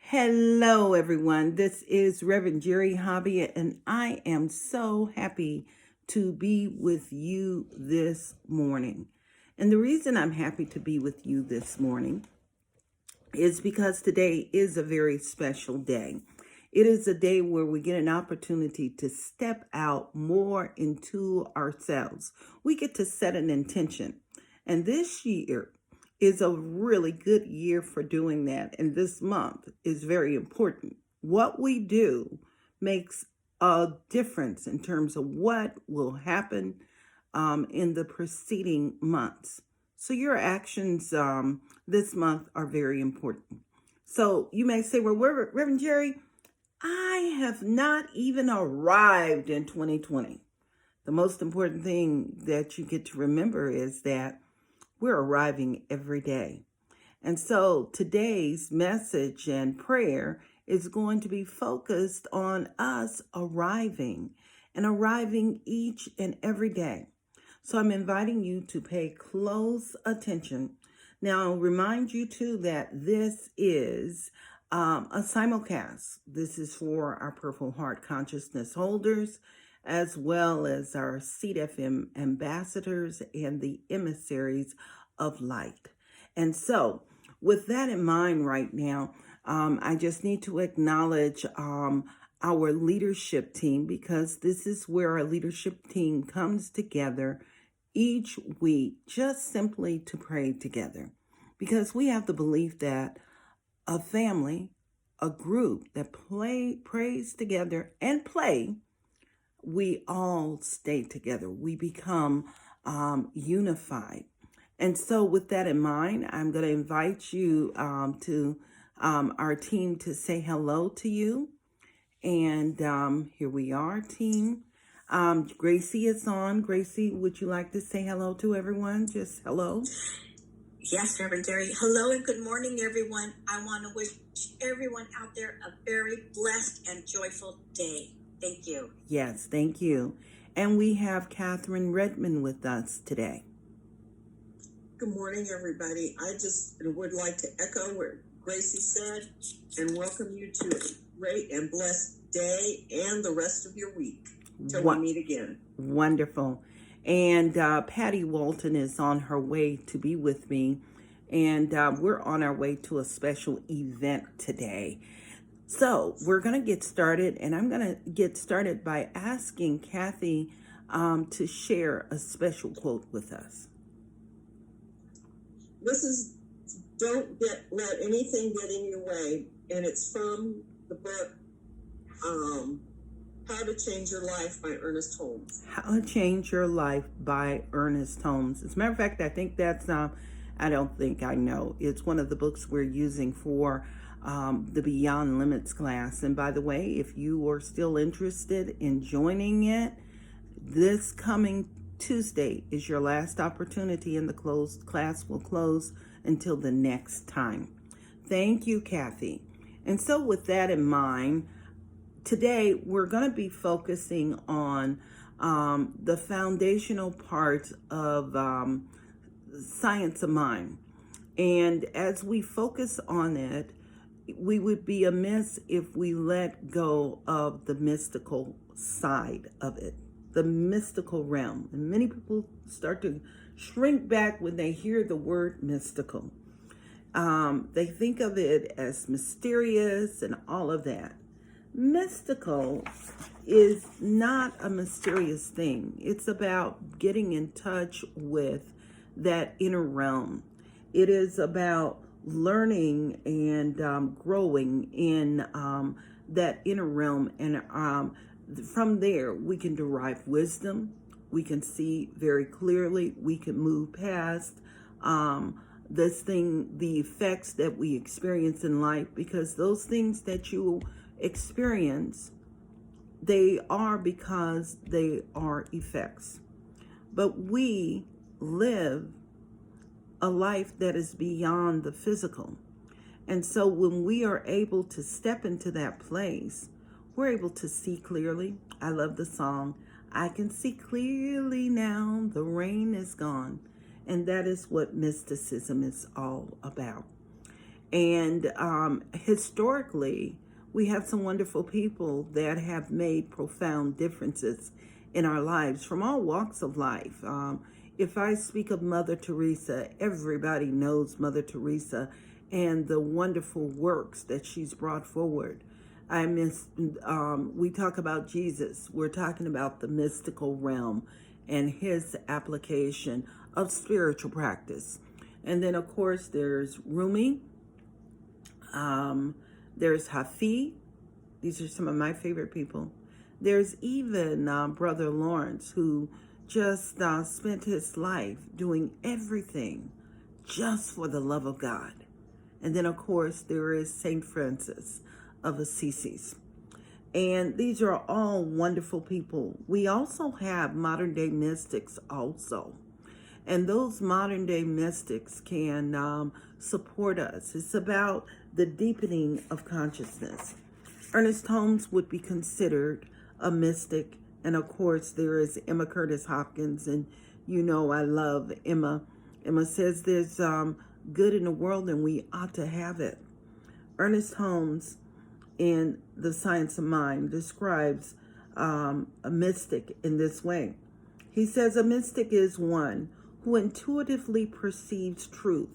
Hello, everyone. This is Reverend Jerry Hobby, and I am so happy to be with you this morning. And the reason I'm happy to be with you this morning is because today is a very special day. It is a day where we get an opportunity to step out more into ourselves. We get to set an intention. And this year is a really good year for doing that. And this month is very important. What we do makes a difference in terms of what will happen in the preceding months. So your actions this month are very important. So you may say, well, Reverend Jerry, I have not even arrived in 2020. The most important thing that you get to remember is that we're arriving every day. And so today's message and prayer is going to be focused on us arriving and arriving each and every day. So I'm inviting you to pay close attention. Now, I'll remind you too that this is a simulcast. This is for our Purple Heart Consciousness holders, as well as our Seed FM ambassadors and the emissaries of light. And so, with that in mind right now, I just need to acknowledge our leadership team, because this is where our leadership team comes together each week just simply to pray together. Because we have the belief that a family, a group that prays together and play, we all stay together. We become unified. And so with that in mind, I'm going to invite you to our team to say hello to you. And here we are, team. Gracie is on. Gracie, would you like to say hello to everyone? Just hello. Yes, Reverend Jerry. Hello and good morning, everyone. I want to wish everyone out there a very blessed and joyful day. Thank you. Yes, thank you. And we have Catherine Redmond with us today. Good morning, everybody. I just would like to echo what Gracie said and welcome you to a great and blessed day and the rest of your week till we meet again. Wonderful. And Patty Walton is on her way to be with me. And we're on our way to a special event today. So we're going to get started. And I'm going to get started by asking Kathy to share a special quote with us. This is Don't Let Anything Get in Your Way. And it's from the book How to Change Your Life by Ernest Holmes. How to Change Your Life by Ernest Holmes. As a matter of fact, I think that's, I don't think I know. It's one of the books we're using for the Beyond Limits class. And by the way, if you are still interested in joining it, this coming Tuesday is your last opportunity, and the class will close until the next time. Thank you, Kathy. And so with that in mind, today we're going to be focusing on the foundational parts of science of mind. And as we focus on it, we would be amiss if we let go of the mystical side of it, the mystical realm. And many people start to shrink back when they hear the word mystical. They think of it as mysterious and all of that. Mystical is not a mysterious thing. It's about getting in touch with that inner realm. It is about learning and growing in that inner realm. And from there, we can derive wisdom. We can see very clearly. We can move past the effects that we experience in life, because those things that you experience, they are because they are effects. But we live a life that is beyond the physical. And so when we are able to step into that place, we're able to see clearly. I love the song, I can see clearly now, the rain is gone. And that is what mysticism is all about. And historically, we have some wonderful people that have made profound differences in our lives from all walks of life. If I speak of Mother Teresa, everybody knows Mother Teresa and the wonderful works that she's brought forward. We talk about Jesus. We're talking about the mystical realm and his application of spiritual practice. And then, of course, there's Rumi. There's Hafi. These are some of my favorite people. There's even Brother Lawrence, who just spent his life doing everything just for the love of God. And then, of course, there is Saint Francis of Assisi. And these are all wonderful people. We also have modern day mystics also. And those modern day mystics can support us. It's about the deepening of consciousness. Ernest Holmes would be considered a mystic. And of course, there is Emma Curtis Hopkins. And you know, I love Emma. Emma says there's good in the world and we ought to have it. Ernest Holmes, in The Science of Mind, describes a mystic in this way. He says a mystic is one who intuitively perceives truth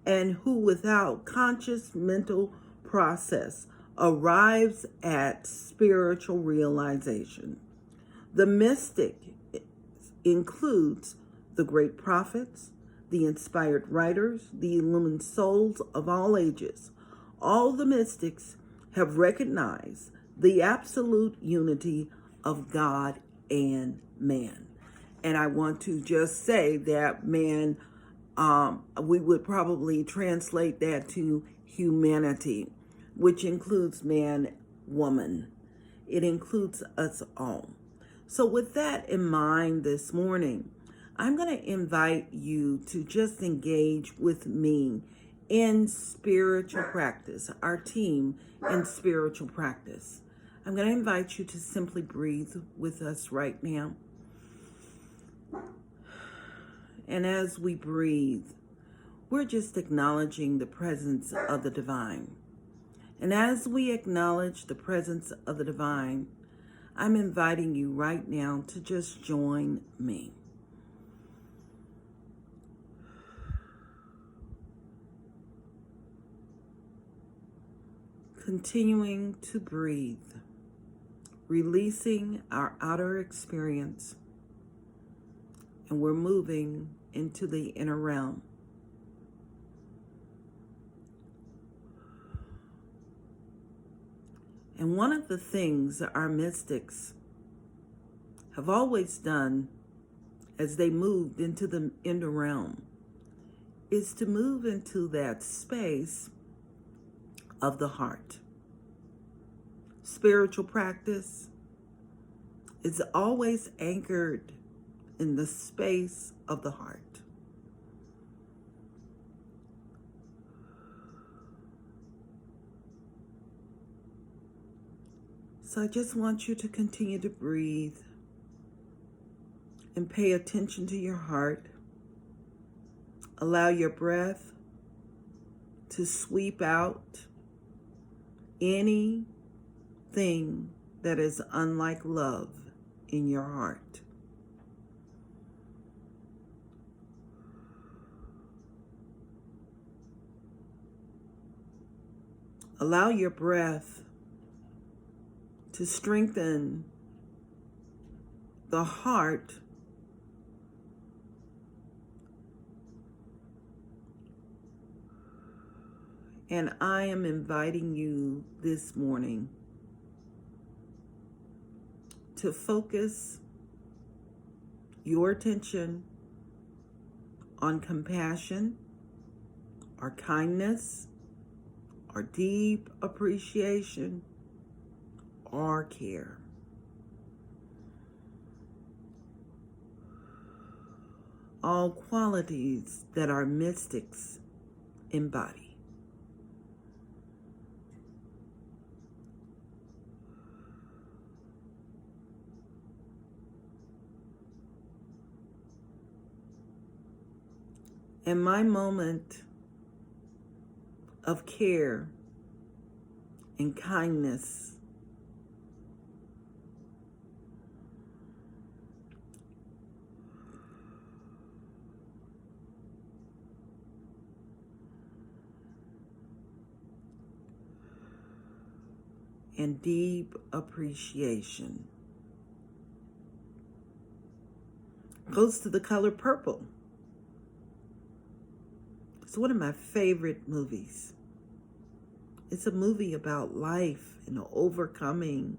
and who, without conscious mental process, arrives at spiritual realization. The mystic includes the great prophets, the inspired writers, the illumined souls of all ages. All the mystics have recognized the absolute unity of God and man. And I want to just say that man, we would probably translate that to humanity, which includes man, woman. It includes us all. So with that in mind this morning, I'm going to invite you to just engage with me in spiritual practice, our team in spiritual practice. I'm going to invite you to simply breathe with us right now. And as we breathe, we're just acknowledging the presence of the divine. And as we acknowledge the presence of the divine, I'm inviting you right now to just join me. Continuing to breathe, releasing our outer experience, and we're moving into the inner realm. And one of the things our mystics have always done as they moved into the inner realm is to move into that space of the heart. Spiritual practice is always anchored in the space of the heart. So I just want you to continue to breathe and pay attention to your heart. Allow your breath to sweep out anything that is unlike love in your heart. Allow your breath to strengthen the heart and I am inviting you this morning to focus your attention on compassion or kindness or deep appreciation or care. All qualities that our mystics embody. And my moment of care and kindness. And deep appreciation. Goes to the color purple. It's one of my favorite movies. It's a movie about life and overcoming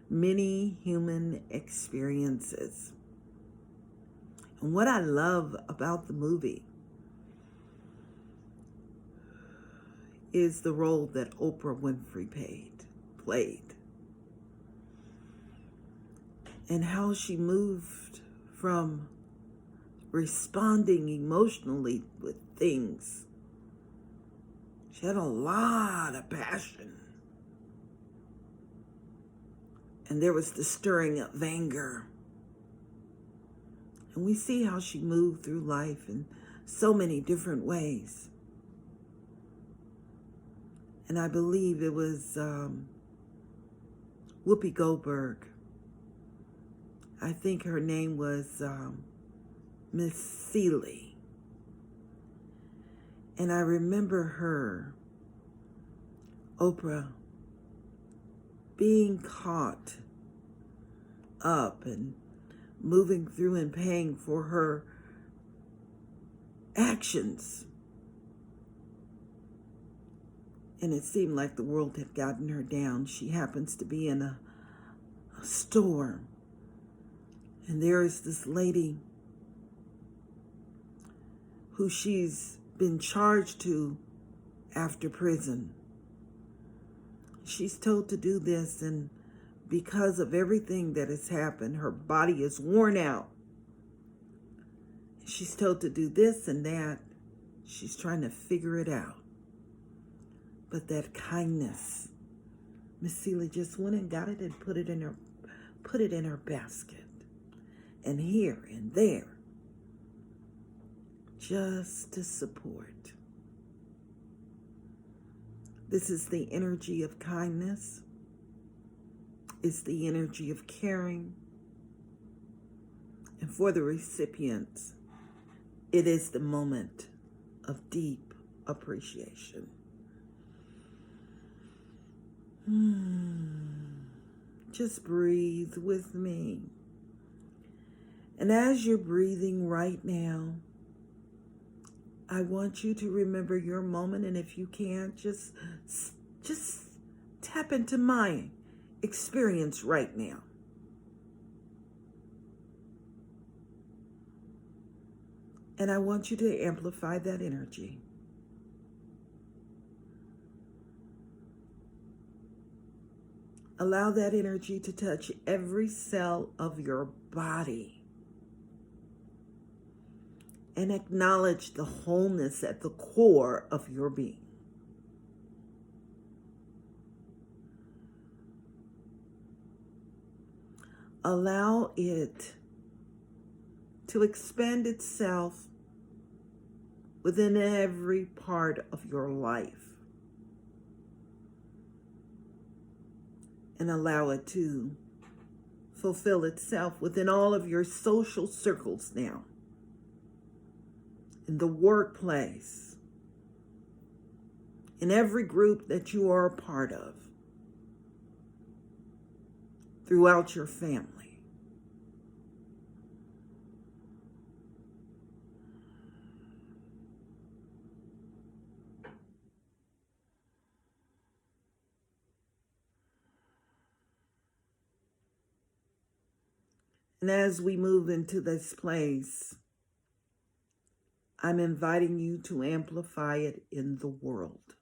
many human experiences. And what I love about the movie is the role that Oprah Winfrey played. And how she moved from responding emotionally with things. She had a lot of passion. And there was the stirring of anger. And we see how she moved through life in so many different ways. And I believe it was Whoopi Goldberg. I think her name was Miss Seeley. And I remember her, Oprah, being caught up and moving through and paying for her actions. And it seemed like the world had gotten her down. She happens to be in a store. And there is this lady who she's been charged to after prison. She's told to do this, and because of everything that has happened, her body is worn out. She's told to do this and that. She's trying to figure it out. But that kindness, Miss Seeley just went and got it and put it in her basket. And here and there, just to support. This is the energy of kindness. It's the energy of caring. And for the recipients, it is the moment of deep appreciation. Just breathe with me. And as you're breathing right now, I want you to remember your moment. And if you can't, just tap into my experience right now. And I want you to amplify that energy. Allow that energy to touch every cell of your body. And acknowledge the wholeness at the core of your being. Allow it to expand itself within every part of your life. And allow it to fulfill itself within all of your social circles now. In the workplace, in every group that you are a part of, throughout your family. And as we move into this place, I'm inviting you to amplify it in the world.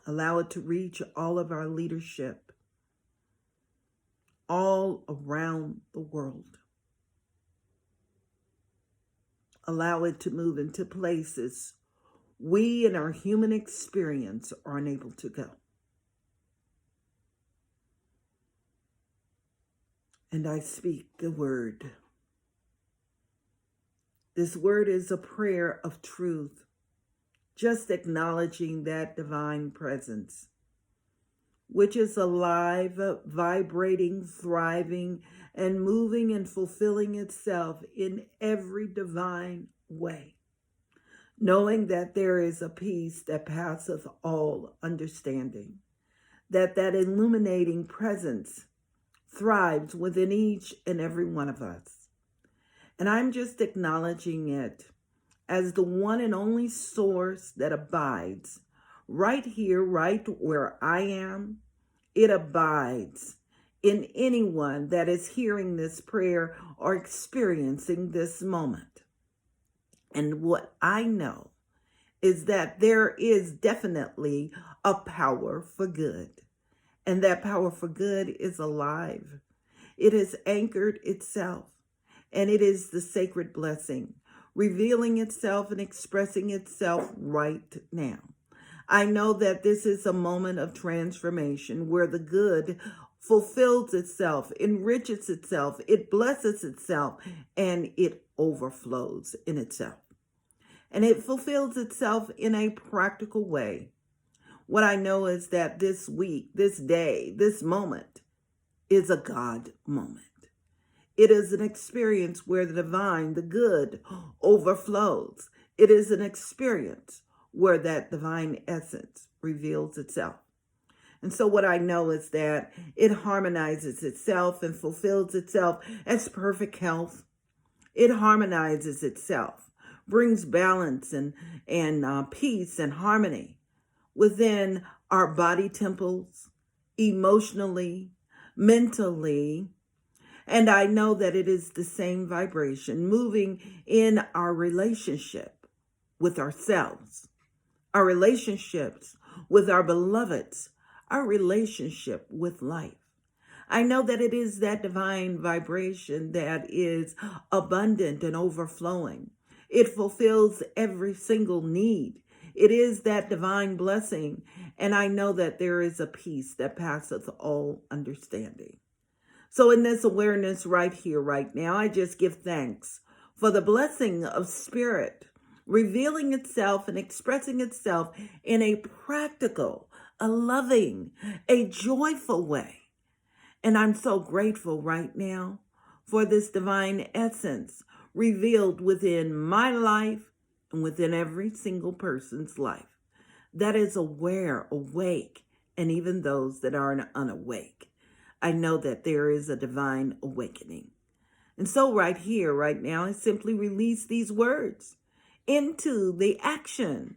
Allow it to reach all of our leadership, all around the world. Allow it to move into places we in our human experience are unable to go. And I speak the word. This word is a prayer of truth, just acknowledging that divine presence, which is alive, vibrating, thriving, and moving and fulfilling itself in every divine way. Knowing that there is a peace that passeth all understanding, that illuminating presence thrives within each and every one of us. And I'm just acknowledging it as the one and only source that abides right here, right where I am. It abides in anyone that is hearing this prayer or experiencing this moment. And what I know is that there is definitely a power for good. And that power for good is alive. It has anchored itself. And it is the sacred blessing, revealing itself and expressing itself right now. I know that this is a moment of transformation where the good fulfills itself, enriches itself, it blesses itself, and it overflows in itself. And it fulfills itself in a practical way. What I know is that this week, this day, this moment is a God moment. It is an experience where the divine, the good, overflows. It is an experience where that divine essence reveals itself. And so what I know is that it harmonizes itself and fulfills itself as perfect health. It harmonizes itself, brings balance and peace and harmony within our body temples, emotionally, mentally. And I know that it is the same vibration moving in our relationship with ourselves, our relationships with our beloveds, our relationship with life. I know that it is that divine vibration that is abundant and overflowing. It fulfills every single need. It is that divine blessing. And I know that there is a peace that passeth all understanding. So in this awareness right here, right now, I just give thanks for the blessing of spirit revealing itself and expressing itself in a practical, a loving, a joyful way. And I'm so grateful right now for this divine essence revealed within my life and within every single person's life that is aware, awake, and even those that are unawake. I know that there is a divine awakening. And so right here, right now, I simply release these words into the action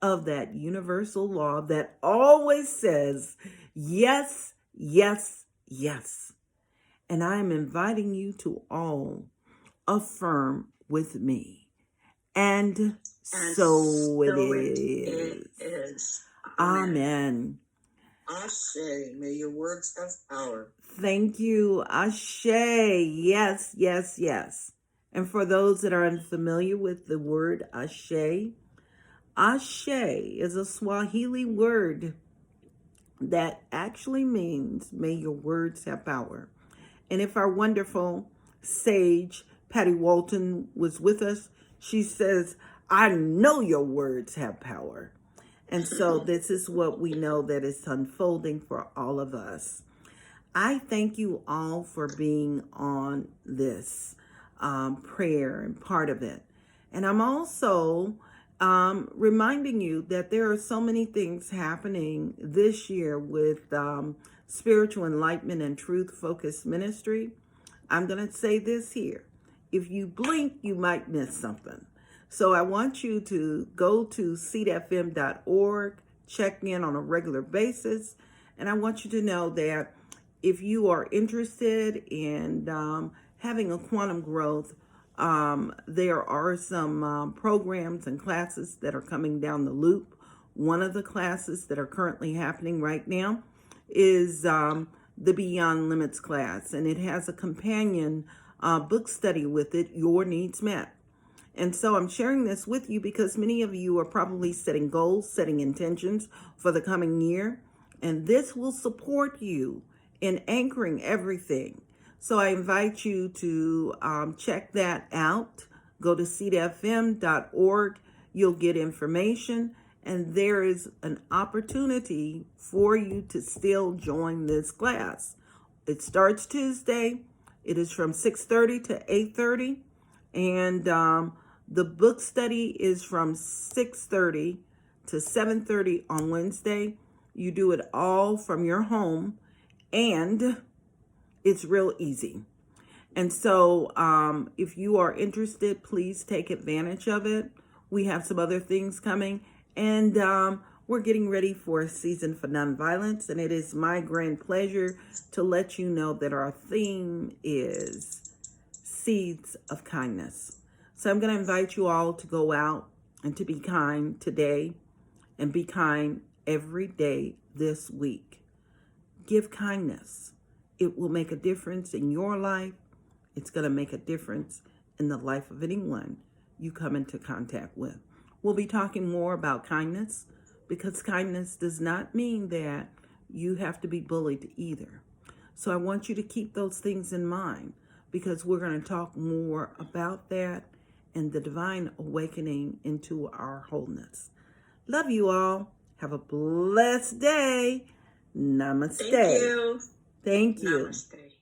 of that universal law that always says, yes, yes, yes. And I am inviting you to all affirm with me. And so it is. Amen. Ashe, may your words have power. Thank you, Ashe. Yes, yes, yes. And for those that are unfamiliar with the word Ashe, Ashe is a Swahili word that actually means may your words have power. And if our wonderful sage, Patty Walton, was with us, she says, I know your words have power. And so this is what we know that is unfolding for all of us. I thank you all for being on this prayer and part of it. And I'm also reminding you that there are so many things happening this year with Spiritual Enlightenment and Truth Focused Ministry. I'm going to say this here. If you blink, you might miss something. So I want you to go to seedfm.org, check in on a regular basis. And I want you to know that if you are interested in having a quantum growth, there are some programs and classes that are coming down the loop. One of the classes that are currently happening right now is the Beyond Limits class, and it has a companion book study with it, Your Needs Met. And so I'm sharing this with you because many of you are probably setting goals, setting intentions for the coming year, and this will support you in anchoring everything. So I invite you to check that out. Go to seedfm.org. You'll get information. And there is an opportunity for you to still join this class. It starts Tuesday. It is from 6:30 to 8:30. And the book study is from 6:30 to 7:30 on Wednesday. You do it all from your home, and it's real easy. And so if you are interested, please take advantage of it. We have some other things coming, and we're getting ready for a season for nonviolence, and it is my grand pleasure to let you know that our theme is Seeds of Kindness. So I'm going to invite you all to go out and to be kind today and be kind every day this week. Give kindness. It will make a difference in your life. It's going to make a difference in the life of anyone you come into contact with. We'll be talking more about kindness, because kindness does not mean that you have to be bullied either. So I want you to keep those things in mind, because we're going to talk more about that and the divine awakening into our wholeness. Love you all. Have a blessed day. Namaste. Thank you. Thank you. Namaste.